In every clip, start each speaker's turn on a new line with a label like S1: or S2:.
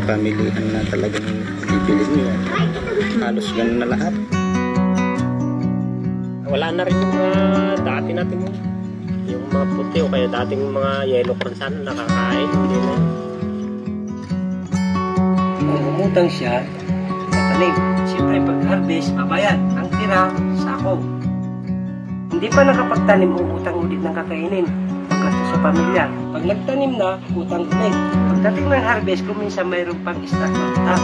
S1: pamilihan na talagang bibili nyo. Halos ganun na lahat.
S2: Wala na rin yung dati natin yung mga puti o kaya dating mga yellow corn sana nakakain. Hindi na.
S3: Kung umutang siya, tatanim. Siyempre pag-harvest, babayad. Ang tira, sako. Hindi pa nakapagtanim, utang ulit ng kakainin. Pagkasta sa pamilya. Pag nagtanim na, utang ulit. Pagdating ng harvest, kung minsan mayroon pang stock ng utang.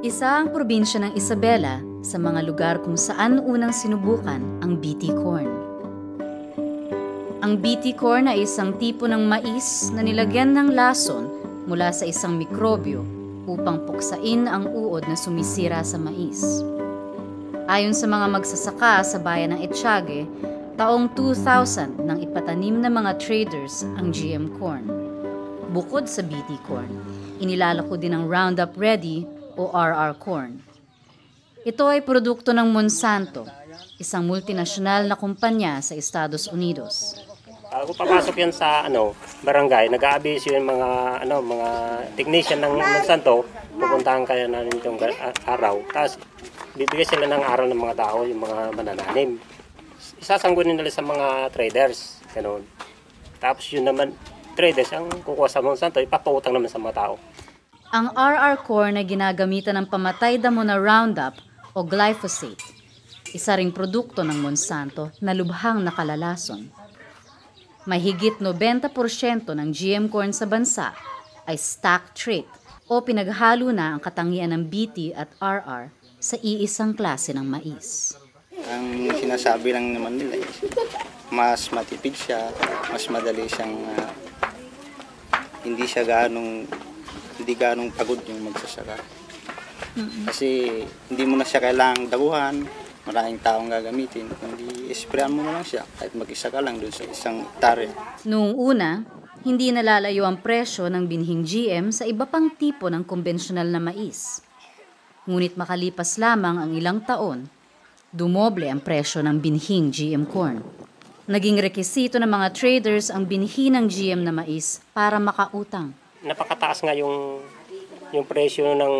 S4: Isa ang probinsya ng Isabela sa mga lugar kung saan unang sinubukan ang BT corn. Ang BT corn ay isang tipo ng mais na nilagyan ng lason mula sa isang mikrobyo upang puksain ang uod na sumisira sa mais. Ayon sa mga magsasaka sa bayan ng Etxague, taong 2000 nang ipatanim ng mga traders ang GM corn. Bukod sa BT corn, inilalako din ang Roundup Ready o RR corn. Ito ay produkto ng Monsanto, isang multinasyonal na kumpanya sa Estados Unidos.
S2: Kung papasok yan sa barangay, nag-aabiso yung mga technician ng Monsanto, pupuntahan kaya na rin itong araw. Tapos bibigyan sila ng araw ng mga tao, yung mga manananim. Isasanggunin nila sa mga traders, ganoon. Tapos yun naman, traders ang kukuha sa Monsanto, ipapautang naman sa mga tao.
S4: Ang RR corn ay ginagamitan ng pamatay damo na Roundup o glyphosate, isa ring produkto ng Monsanto na lubhang nakalalason. Mahigit 90% ng GM corn sa bansa ay stock trait o pinaghalo na ang katangian ng BT at RR sa iisang klase ng mais.
S1: Ang sinasabi lang naman nila is mas matipid siya, mas madali siyang hindi ganong pagod yung magsasaka. Kasi hindi mo na siya kailangang daguhan, maraming taong gagamitin. Kundi isprayan mo na lang siya kahit mag-isa ka lang doon sa isang hektarya.
S4: Noong una, hindi nalalayo ang presyo ng binhing GM sa iba pang tipo ng konbensyonal na mais. Ngunit makalipas lamang ang ilang taon, dumoble ang presyo ng binhing GM corn. Naging rekisito ng mga traders ang binhi ng GM na mais para makautang.
S2: Napakataas nga yung presyo ng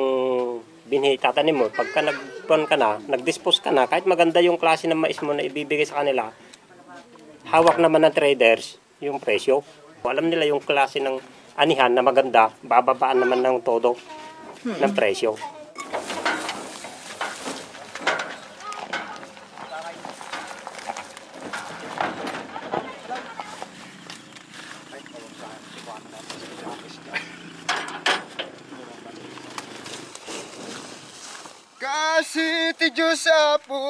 S2: binhi tatanim mo. Pagka nagpon ka na, nag-dispose ka na, kahit maganda yung klase ng mais mo na ibibigay sa kanila, hawak naman ng traders yung presyo. Alam nila yung klase ng anihan na maganda, bababaan naman ng todo ng presyo.
S5: Kasi ti Diyos apo,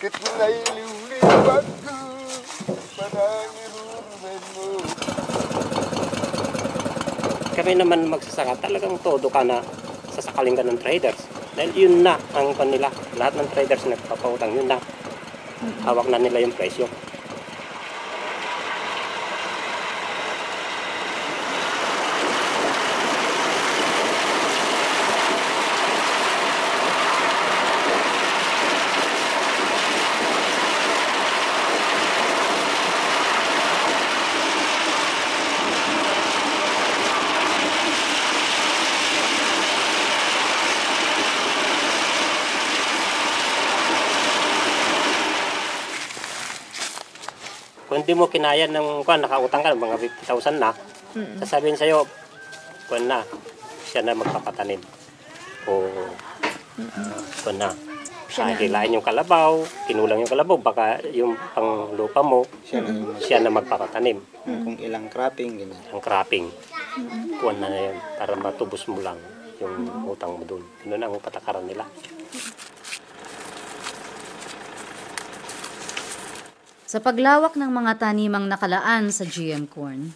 S5: kat nailiwliwag ko, parang irurumen mo.
S2: Kami naman magsasaka, talagang todo ka na sasakaling ka ng traders. Dahil yun na ang kanila. Lahat ng traders nagpapautang, yun na. Hawak na nila yung presyo. Kung hindi mo kinaya ng nakautang ka, mga 50,000 na, sasabihin sa'yo, siya na magpapatanim. O, na. Hilain yung kalabaw, kinulang yung kalabaw, baka yung panglupa mo, siya na magpapatanim.
S1: Kung ilang cropping, ganyan.
S2: Ang cropping, kuwan na yan, para matubos mo lang yung utang mo doon. Yun ang patakaran nila.
S4: Sa paglawak ng mga tanimang nakalaan sa GM Corn,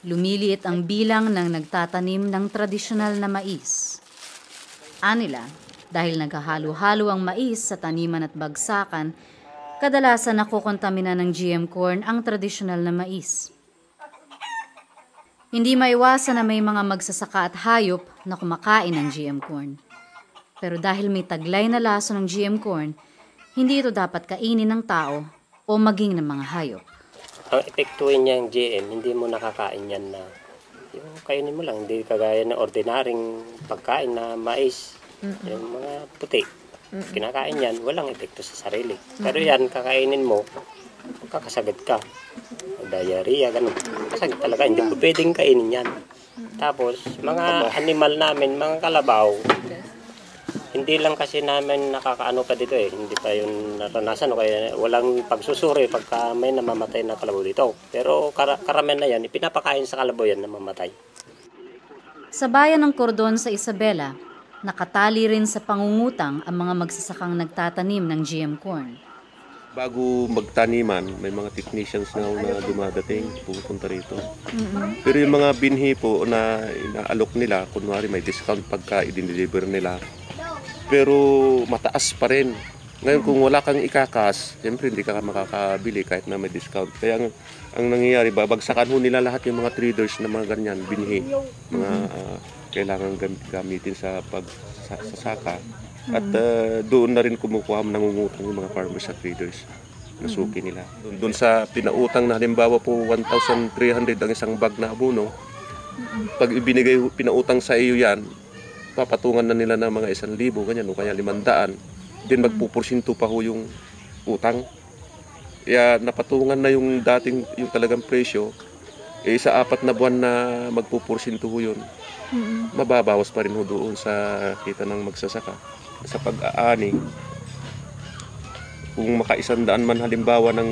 S4: lumiliit ang bilang ng nagtatanim ng tradisyonal na mais. Anila, dahil naghahalo-halo ang mais sa taniman at bagsakan, kadalasan nakokontamina ng GM Corn ang tradisyonal na mais. Hindi maiwasan na may mga magsasaka at hayop na kumakain ng GM Corn. Pero dahil may taglay na laso ng GM Corn, hindi ito dapat kainin ng tao o maging ng mga hayop.
S2: Ang epektuhin niya yung GM, hindi mo nakakain yan na yung kainin mo lang, hindi kagaya ng ordinaryong pagkain na mais, yung mga puti. Kinakain yan, walang epekto sa sarili. Pero yan, kakainin mo, kakasagad ka. Diarrhea, ganun. Kasagad talaga, hindi mo pwedeng kainin yan. Tapos, mga animal namin, mga kalabaw, hindi lang kasi namin nakakaano pa dito eh. Hindi pa yung naranasan o kaya walang pagsusuri pagka may namamatay na kalabaw dito. Pero karamihan na yan, ipinapakain sa kalabaw yan na mamatay.
S4: Sa bayan ng Cordon sa Isabela, nakatali rin sa pangungutang ang mga magsasakang nagtatanim ng GM Corn.
S6: Bago magtaniman, may mga technicians na dumadating, pupunta rito. Pero yung mga binhi po na inaalok nila, kunwari may discount pagka i-deliver nila. Pero mataas pa rin. Ngayon kung wala kang ikakas, siyempre hindi ka makakabili kahit na may discount. Kaya ang nangyayari, babagsakan ho nila lahat yung mga traders na mga ganyan, binhi. Mga kailangan gamitin sa pagsasaka. At doon na rin kumukuha nangungutang yung mga farmers at traders na suki nila. Doon sa pinautang na halimbawa po 1,300 ang isang bag na abono, pag ibinigay pinautang sa iyo yan, papatungan na nila ng mga 1,000 ganyan o kaya 500, then magpupursinto pa ho yung utang. Kaya napatungan na yung dating yung talagang presyo, sa 4 na buwan na magpupursinto ho yun. Mababawas pa rin ho doon sa kita ng magsasaka. Sa pag-aani, kung maka-100 man halimbawa ng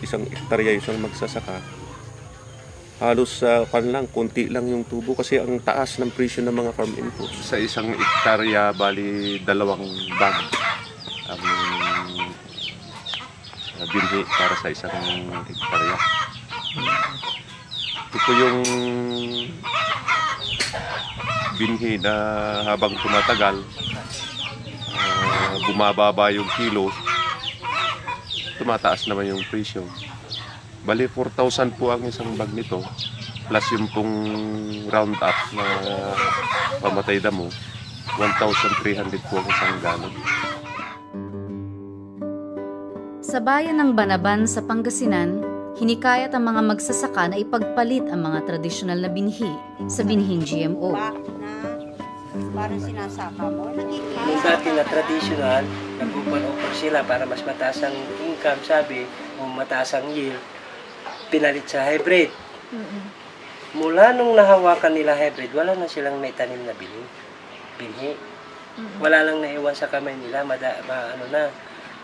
S6: 1 hektarya isang magsasaka, halos konti lang yung tubo kasi ang taas ng presyo ng mga farm inputs. Sa 1 hektarya, bali 2 bag ang binhi para sa 1 hektarya. Ito yung binhi na habang tumatagal, bumababa yung kilo, tumataas naman yung presyo. Bali 4,000 po ang isang bag nito, plus yung pong round up na pamatay damo, 1,300 po ang isang galon.
S4: Sa bayan ng Banaban sa Pangasinan, hinikayat ang mga magsasaka na ipagpalit ang mga tradisyonal na binhi sa binhing GMO.
S7: Parang sinasaka mo,
S3: Yung dati na traditional, nag-open-offer sila para mas mataas ang income, sabi, o mataas ang yield, pinalit sa hybrid. Mula nung nahawakan nila hybrid, wala na silang naitanim na binhi. Wala lang naiwan sa kamay nila,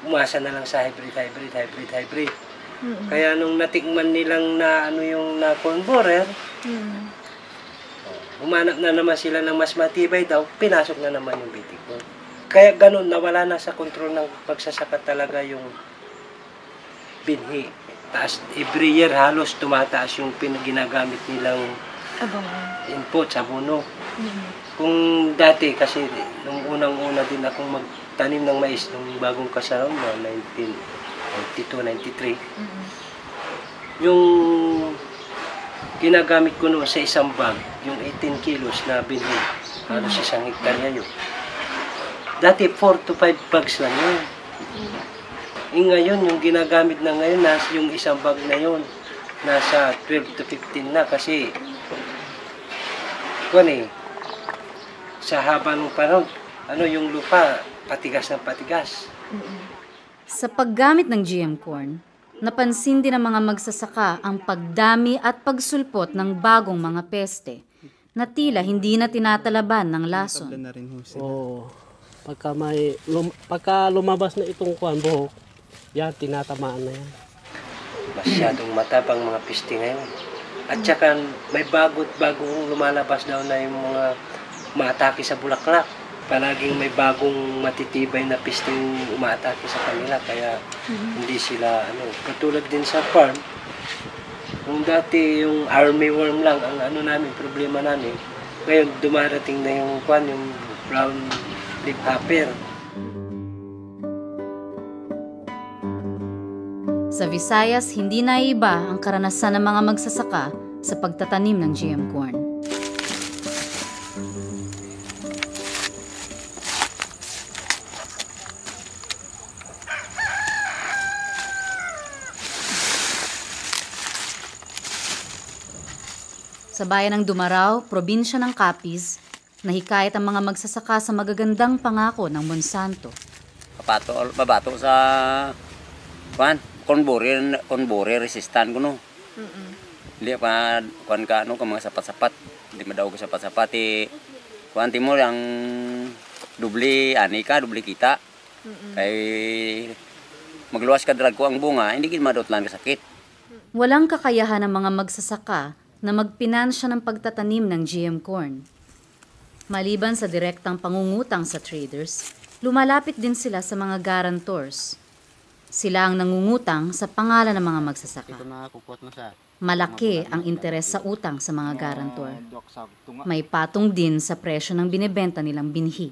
S3: umasa na lang sa hybrid. Kaya nung natikman nilang na yung na corn borer, umanap na naman sila ng mas matibay daw, pinasok na naman yung bitikon. Kaya ganun, nawala na sa kontrol ng pagsasaka talaga yung binhi. Taas, every year halos tumataas yung ginagamit nilang input sa abono. Kung dati, kasi nung unang-una din akong magtanim ng mais nung bagong kasaraw na 1992-93, yung ginagamit ko noon sa isang bag, yung 18 kilos na binhi, halos 1 hektarya yun. Dati 4 to 5 bags lang yun. Ngayon, yung ginagamit na ngayon, yung isang bag na yun, nasa 12 to 15 na kasi sa haba ng panahon, yung lupa, patigas ng patigas.
S4: Sa paggamit ng GM Corn, napansin din ng mga magsasaka ang pagdami at pagsulpot ng bagong mga peste na tila hindi na tinatalaban ng lason.
S8: Oo. Pagka lumabas na itong buhok, yan, tinatamaan na yan.
S3: Masyadong matabang mga piste ngayon. At saka may bagong lumalabas daw na yung mga maatake sa bulaklak. palaging may bagong matitibay na pisting umaatake sa kanila kaya hindi sila katulad din sa farm. Kung dati yung armyworm lang ang namin problema namin, ngayon dumarating na yung brown leafhopper.
S4: Sa Visayas, hindi naiiba ang karanasan ng mga magsasaka sa pagtatanim ng GM corn. Sa bayan ng Dumaraw, probinsya ng Capiz, nahikayat ang mga magsasaka sa magagandang pangako ng Monsanto.
S9: Mabato sa conbore resistant ko no. Hindi pa ka mga sapat-sapat, hindi madaw ko sapat-sapat kuanti mo yang dubli kita. Kay magluwas ka drag ko ang bunga, hindi gid madotlan ka sakit.
S4: Walang kakayahan ng mga magsasaka na magpinansya ng pagtatanim ng GM corn. Maliban sa direktang pangungutang sa traders, lumalapit din sila sa mga guarantors. Sila ang nangungutang sa pangalan ng mga magsasaka. Malaki ang interes sa utang sa mga guarantor. May patong din sa presyo ng binebenta nilang binhi.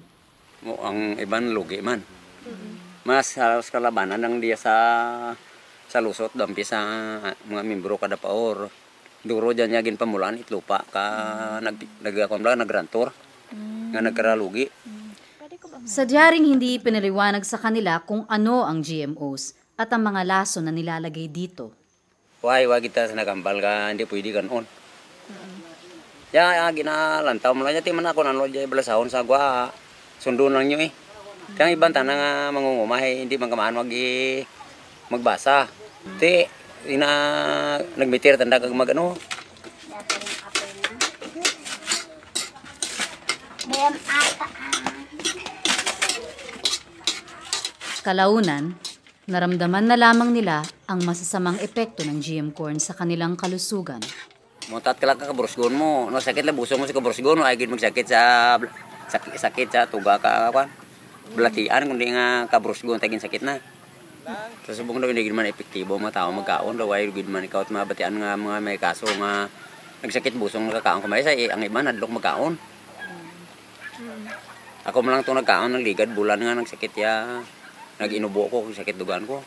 S9: Ang iban lugi man. Mas halos kalabanan ng dia sa lusot dampi sa mga membro kada paor. Duro dyan yagin pamulaan itlupa ka nagrantor nga nagkaralugi.
S4: Sadya ring hindi pinaliwanag sa kanila kung ano ang GMOs at ang mga lason na nilalagay dito.
S9: Wag kita sa nagambal ka, hindi pwede ganon. Ginalantaw mo lang yati man ako nano dyan balasahon sa gwa. Sundo lang nyo Kaya ibang tanang nga mangungumay, hindi man kamaan magbasa. Nagmitir tanda kag magano.
S4: Kalaunan, naramdaman na lamang nila ang masasamang epekto ng GM corn sa kanilang kalusugan.
S9: Mutat ka lang kabrusgon mo. No, sakit lang buso mo sa kabrusgon. No, ay gid magsakit sakit sa tuga ka Belatian kundi nga kabrusgon tagin sakit na. Sa subong daw hindi man epektibo mga tao magkaon daw ay gid man ikaw at mabatian nga mga may kaso nga nagsakit busong nakakaon kamay sa ang iba nadlok magkaon. Ako man lang to nagkaon ng ligad bulan nga nagsakit ya nag-inubo ko kung sakit dugan ko.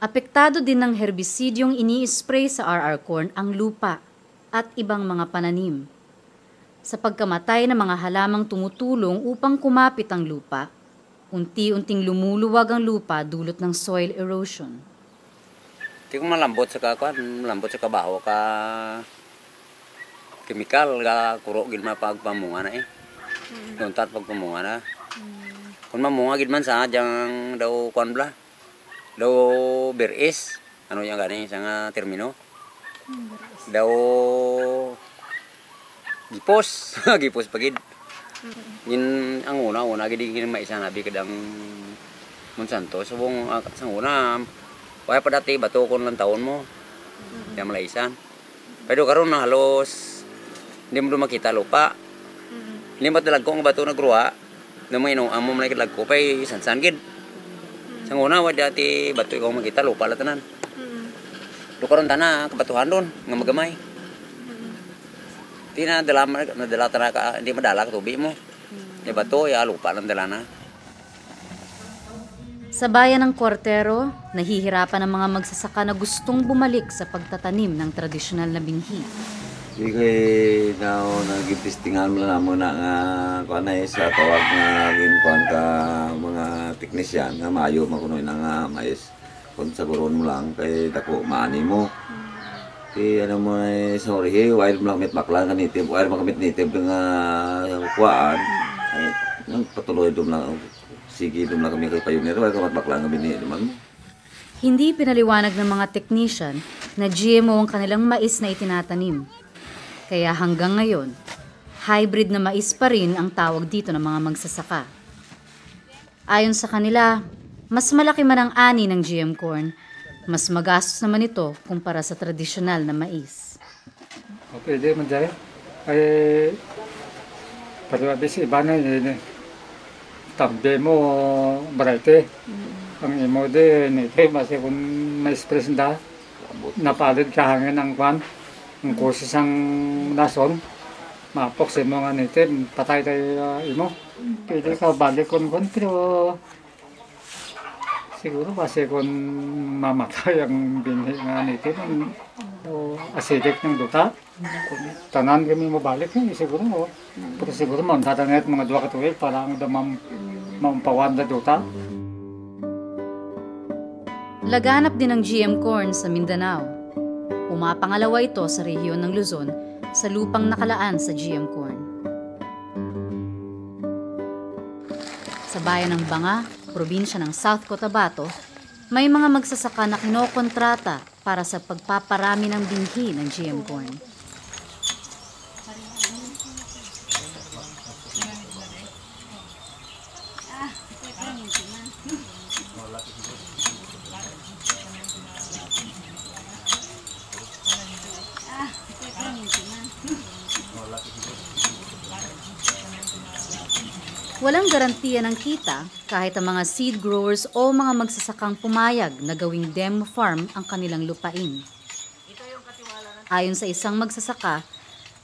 S4: Apektado din ng herbisidyong ini-spray sa RR corn ang lupa at ibang mga pananim. Sa pagkamatay ng mga halamang tumutulong upang kumapit ang lupa, unti-unting lumuluwag ang lupa dulot ng soil erosion.
S9: Di ko malambot sa kabaho ka chemical ka kuro gid mapagpamunga na Duntat pagpamunga na. Kung mamunga gid man sa jang daw kwanbla. Daw beris, ano yang gani sa termino. Daw gipos, gipos pagid. Gin ang una gid gin maisanabi kadang Monsanto subong sang una wala pa dati bato kon lang taon mo. Yang malaisan. Pero karon na halos hindi mo makita lupa. Limot dalag ko ang bato nagruwa. Namay no amo man lag ko pay sansan gid. Sang una wa dati bato ko makita lupa la tanan. Do karon tana kabatuhan don nga magamay. Nadala tana ka hindi madala ka tubi mo. Ya bato ya lupa lang dala na.
S4: Sa bayan ng Cortero, nahihirapan ang mga magsasaka na gustong bumalik sa pagtatanim ng tradisyonal na binhi.
S10: Di kay nagipestingan mo na muna nga kuan sa tawag nga ginkuan ka mga teknisyan nga maayo makunoy na nga mais kun saguron mo lang kay dako maani mo. Ano mo sorry wild mo lang mit bakla nga native wild makamit native nga kuan ay patuloy dum lang sige dum lang kami kay pioneer wild kamat bakla nga bini duman.
S4: Hindi pinaliwanag ng mga technician na GMO ang kanilang mais na itinatanim. Kaya hanggang ngayon, hybrid na mais pa rin ang tawag dito ng mga magsasaka. Ayon sa kanila, mas malaki man ang ani ng GM corn, mas magastos naman ito kumpara sa tradisyonal na mais.
S11: Okay, di man dahil. Ay, Pero abis iba na yun. Tambi mo, barate. Ang imo din, ito, basta kung ma-express na, napalid ka hangin ang kwan, ang kusis ang nason, mapok sa imo nga nito, patay tayo imo. Pwede ka balik kung pero siguro kasi kung mamatay ang binhi nga nito, o acidic ng duta, tanan kami mabalik yun, siguro. Pero siguro tatangat mga 2 katuwid para ang damang mampawan na duta.
S4: Laganap din ang GM corn sa Mindanao. Pumapangalawa ito sa rehiyon ng Luzon sa lupang nakalaan sa GM corn. Sa bayan ng Banga, probinsya ng South Cotabato, may mga magsasaka na kinokontrata para sa pagpaparami ng binhi ng GM corn. Walang garantiya ng kita kahit ang mga seed growers o mga magsasakang pumayag na gawing demo farm ang kanilang lupain. Ayon sa isang magsasaka,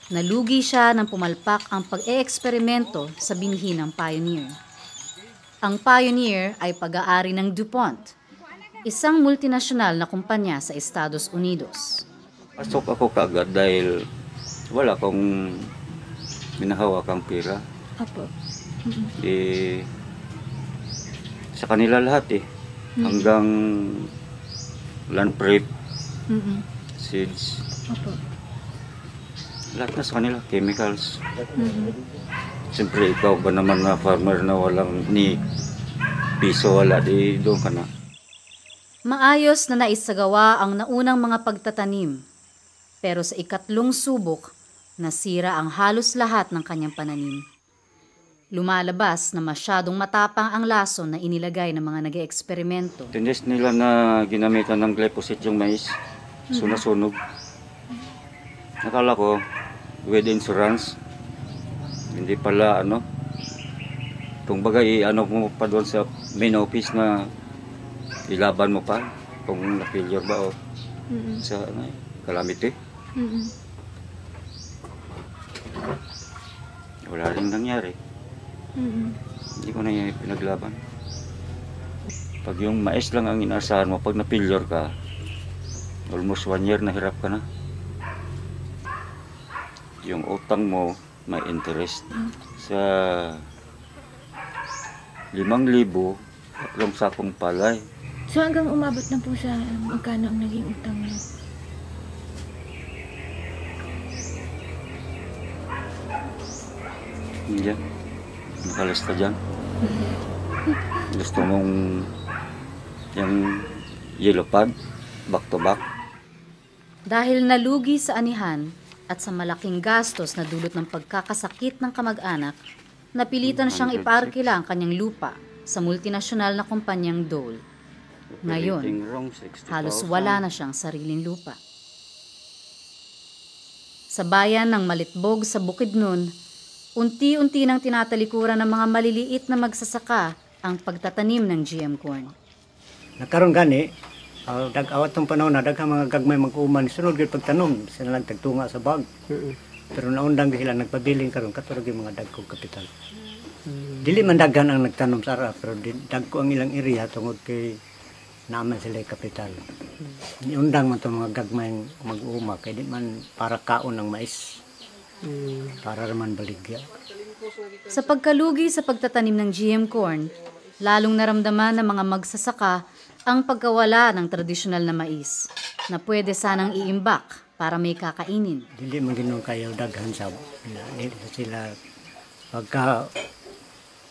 S4: nalugi siya nang pumalpak ang pag-e-eksperimento sa binhi ng Pioneer. Ang Pioneer ay pag-aari ng DuPont, isang multinasyonal na kumpanya sa Estados Unidos.
S10: Pasok ako kaagad dahil wala akong minahawakang pera.
S12: Apo.
S10: Sa kanila lahat hanggang land prep, seeds, lahat na sa kanila, chemicals. Siyempre ikaw ba naman na farmer na walang ni piso wala, di doon ka na.
S4: Maayos na naisagawa ang naunang mga pagtatanim, pero sa ikatlong subok, nasira ang halos lahat ng kanyang pananim. Lumalabas na masyadong matapang ang lason na inilagay ng mga nag-eeksperimento.
S10: Tinis nila na ginamitan ng glyphosate yung mais, sunasunog. Nakala ko, with insurance, hindi pala kung bagay mo pa doon sa main office na ilaban mo pa, kung na-failure ba o sa calamity. Wala rin nangyari. Hindi ko na yung pinaglaban. Pag yung mais lang ang inaasahan mo, pag na-failure ka, almost 1 year na hirap ka na. Yung utang mo, may interest. Sa 5,000, tatlong sakong palay.
S12: So hanggang umabot na po sa magkano ang naging utang niyo?
S10: Diyan. Nakalista dyan. Gusto mong yung yellow pad, back to back.
S4: Dahil nalugi sa anihan at sa malaking gastos na dulot ng pagkakasakit ng kamag-anak, napilitan siyang iparkila ang kanyang lupa sa multinasyonal na kumpanyang Dole. Ngayon, halos wala na siyang sariling lupa. Sa bayan ng Malitbog sa Bukidnon, unti-unti nang tinatalikuran ng mga maliliit na magsasaka ang pagtatanim ng GM corn.
S3: Nagkaroon gani, dag-awat ng panahon na daghang mga gagmay mag-uman, sunod gid pagtanom, sila lang tagtunga sa bag. Pero naundang sila nagpabiling karon katurog yung mga dagkong kapital. Dili man daghan ang nagtanom sa ara, pero dagko ang ilang area tungod kay naman sila kapital. Niundang man itong mga gagmay mag-uma, kaya di man para kaon ng mais. Para naman baligya.
S4: Sa pagkalugi sa pagtatanim ng GM corn, lalong naramdaman ng mga magsasaka ang pagkawala ng tradisyonal na mais na pwede sanang iimbak para may kakainin.
S3: Dili man ginoo kayo daghan sa sila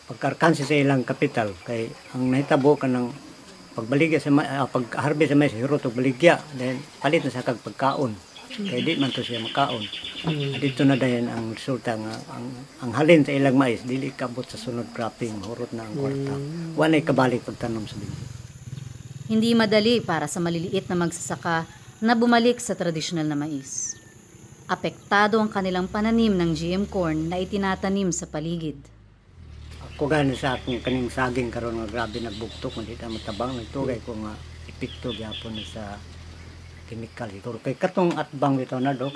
S3: pagkarkansi sa ilang kapital kay ang nahitabo ka ng pagbaligya sa pag-harvest sa mais hirot og baligya then palit na sa kag pagkaon. Kaya di man to siya makaon. Dito na dayan ang resulta nga ang halin sa ilang mais dili kabot sa sunod cropping hurot na ang kwarta. Wanay kabalik pagtanom sa binhi.
S4: Hindi madali para sa maliliit na magsasaka na bumalik sa tradisyonal na mais. Apektado ang kanilang pananim ng GM corn na itinatanim sa paligid.
S13: Ako gani sa akong kaning saging karon nga grabe nagbugtok mo dito matabang nagtugay ko nga epekto gyapon sa chemical ito kay katong atbang bitaw na do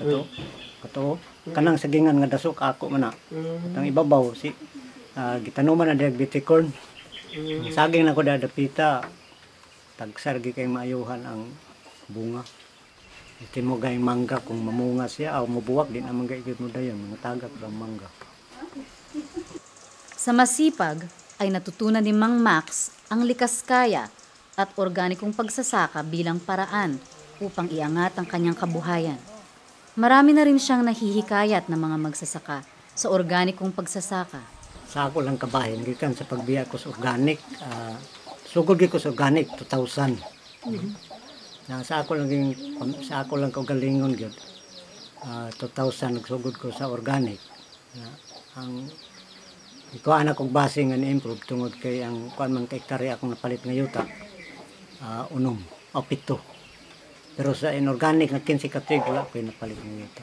S13: kato kanang sagingan nga dasok ako man na katong ibabaw si gitanuman na diabetic corn saging na ko dadapita tagsargi kay maayuhan ang bunga iti mo gay mangga kung mamunga siya o mabuwag din ang mangga ikit mo dayon mga tagak ng mangga.
S4: Sa masipag ay natutunan ni Mang Max ang likaskaya at organikong pagsasaka bilang paraan upang iangat ang kanyang kabuhayan. Marami na rin siyang nahihikayat ng mga magsasaka sa organikong pagsasaka.
S13: Sa ako lang kabahin, gikan sa pagbiya ko sa organic, sugod ko sa organic 2,000. Sa ako lang kaugalingon gyud. 2,000 nagsugod ko sa organic. Ang ikuha na kong base nga ni-improve tungod kay ang kuan man kay hektare akong napalit nga yuta 7 o 7. Pero sa inorganic nga 15 katig wala ko napalit nga yuta.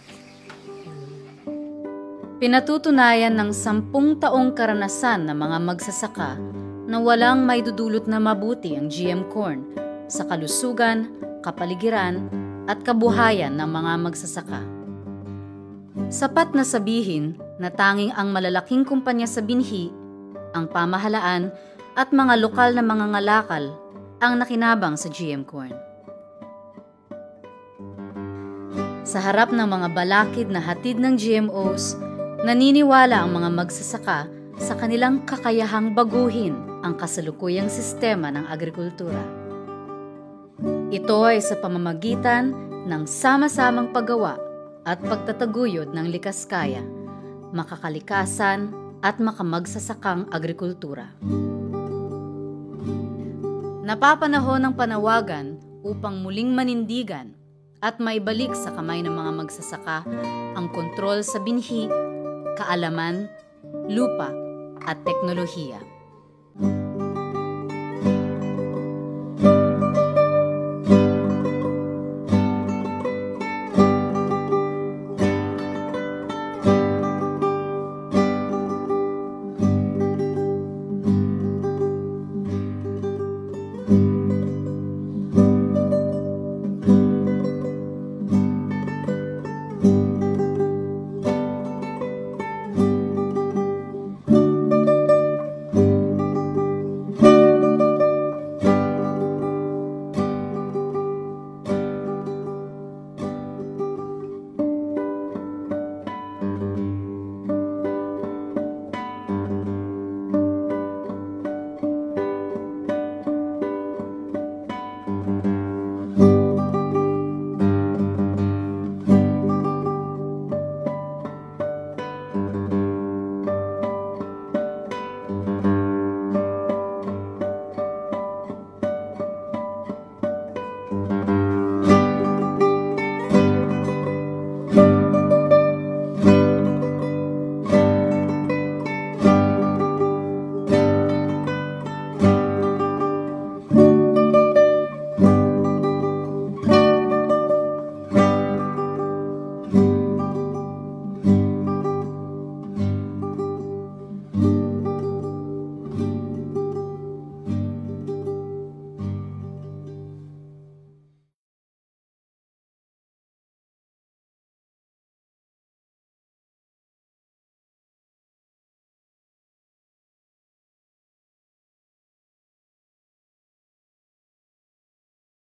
S4: Pinatutunayan ng 10 taong karanasan ng mga magsasaka na walang maidudulot na mabuti ang GM corn sa kalusugan, kapaligiran at kabuhayan ng mga magsasaka. Sapat na sabihin na tanging ang malalaking kumpanya sa binhi, ang pamahalaan at mga lokal na mga ngalakal ang nakinabang sa GM corn. Sa harap ng mga balakid na hatid ng GMOs, naniniwala ang mga magsasaka sa kanilang kakayahang baguhin ang kasalukuyang sistema ng agrikultura. Ito ay sa pamamagitan ng sama-samang paggawa at pagtataguyod ng likaskaya, makakalikasan at makamagsasakang agrikultura. Napapanahon ng panawagan upang muling manindigan at maibalik sa kamay ng mga magsasaka ang kontrol sa binhi, kaalaman, lupa at teknolohiya.